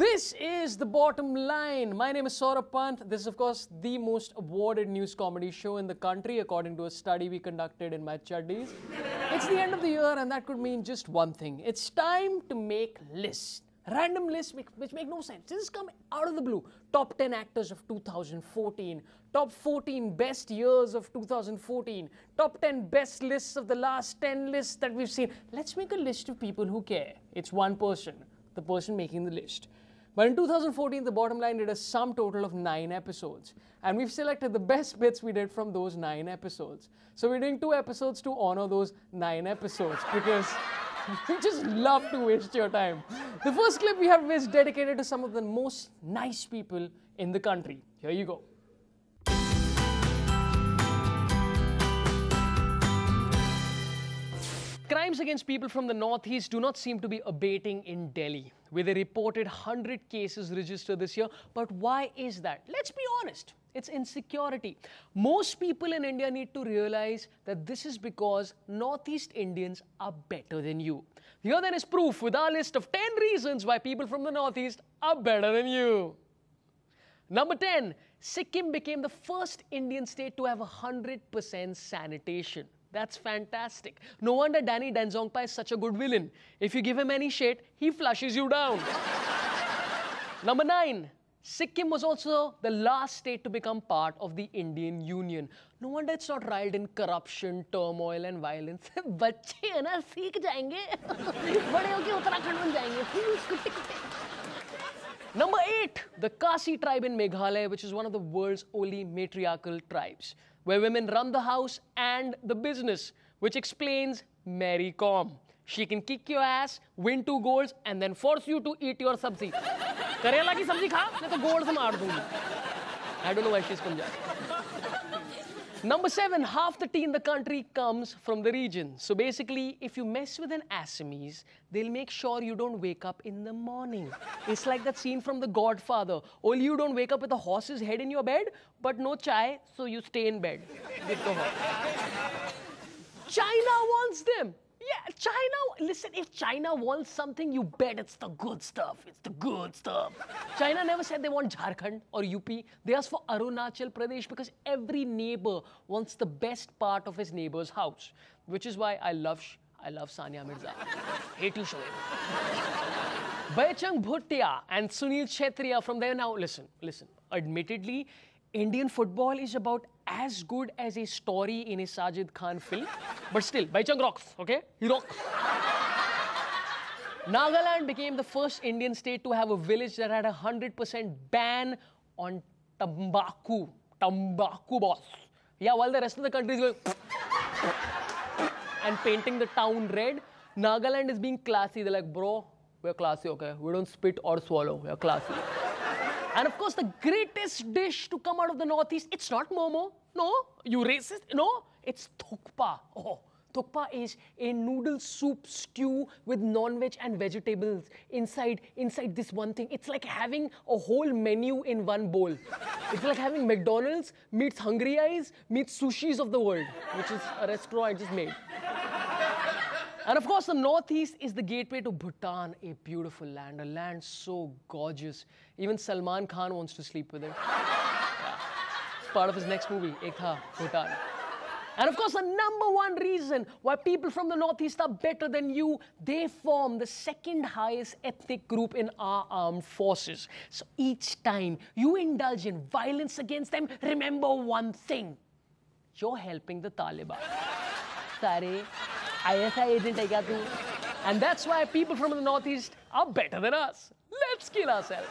This is The Bottom Line. My name is Saurabh Pant. This is, of course, the most awarded news comedy show in the country, according to a study we conducted in my chuddies. It's the end of the year, and that could mean just one thing. It's time to make lists. Random lists which make no sense. This is coming out of the blue. Top 10 actors of 2014. Top 14 best years of 2014. Top 10 best lists of the last 10 lists that we've seen. Let's make a list of people who care. It's one person, the person making the list. But in 2014, The Bottom Line did a sum total of 9 episodes. And we've selected the best bits we did from those 9 episodes. So we're doing 2 episodes to honor those 9 episodes because we just love to waste your time. The first clip we have is dedicated to some of the most nice people in the country. Here you go. Crimes against people from the Northeast do not seem to be abating in Delhi, with a reported 100 cases registered this year. But why is that? Let's be honest. It's insecurity. Most people in India need to realize that this is because Northeast Indians are better than you. Here then is proof with our list of 10 reasons why people from the Northeast are better than you. Number 10, Sikkim became the first Indian state to have 100% sanitation. That's fantastic. No wonder Danny Denzongpa is such a good villain. If you give him any shit, he flushes you down. Number 9. Sikkim was also the last state to become part of the Indian Union. No wonder it's not riled in corruption, turmoil and violence. बच्चे हैं ना, सीख जाएंगे. बड़े होके उत्तराखंड में जाएंगे. Number 8. The Khasi tribe in Meghalaya, which is one of the world's only matriarchal tribes, where women run the house and the business, which explains Mary Kom. She can kick your ass, win 2 golds, and then force you to eat your sabzi. करेला की सब्जी खा, नहीं तो gold से मार दूंगी. I don't know why she's Punjabi. Number 7, half the tea in the country comes from the region. So basically, if you mess with an Assamese, they'll make sure you don't wake up in the morning. It's like that scene from The Godfather. Only you don't wake up with a horse's head in your bed, but no chai, so you stay in bed with the horse. China wants them. Yeah, China, listen, if China wants something, you bet it's the good stuff. It's the good stuff. China never said they want Jharkhand or UP. They asked for Arunachal Pradesh because every neighbor wants the best part of his neighbor's house, which is why I love Sania Mirza. Hate you, Shoaib. Baichung Bhutia and Sunil Kshetriya from there. Now, listen. Admittedly, Indian football is about as good as a story in a Sajid Khan film. But still, Baichung rocks, okay? He rocks. Nagaland became the first Indian state to have a village that had a 100% ban on tobacco. Tobacco, boss. Yeah, while the rest of the country is going and painting the town red, Nagaland is being classy. They're like, bro, we're classy, okay? We don't spit or swallow. We're classy. And of course, the greatest dish to come out of the Northeast, it's not momo. No, you racist. No, it's thukpa. Oh, thukpa is a noodle soup stew with non-veg and vegetables inside this one thing. It's like having a whole menu in one bowl. It's like having McDonald's meets Hungry Eyes meets Sushis of the world, which is a restaurant I just made. And of course, the Northeast is the gateway to Bhutan, a beautiful land, a land so gorgeous. Even Salman Khan wants to sleep with it. Yeah. It's part of his next movie, Ek Tha, Bhutan. And of course, the number 1 reason why people from the Northeast are better than you, they form the 2nd highest ethnic group in our armed forces. So each time you indulge in violence against them, remember one thing. You're helping the Taliban. Sorry. ISI agent hai kya tu? And that's why people from the Northeast are better than us. Let's kill ourselves.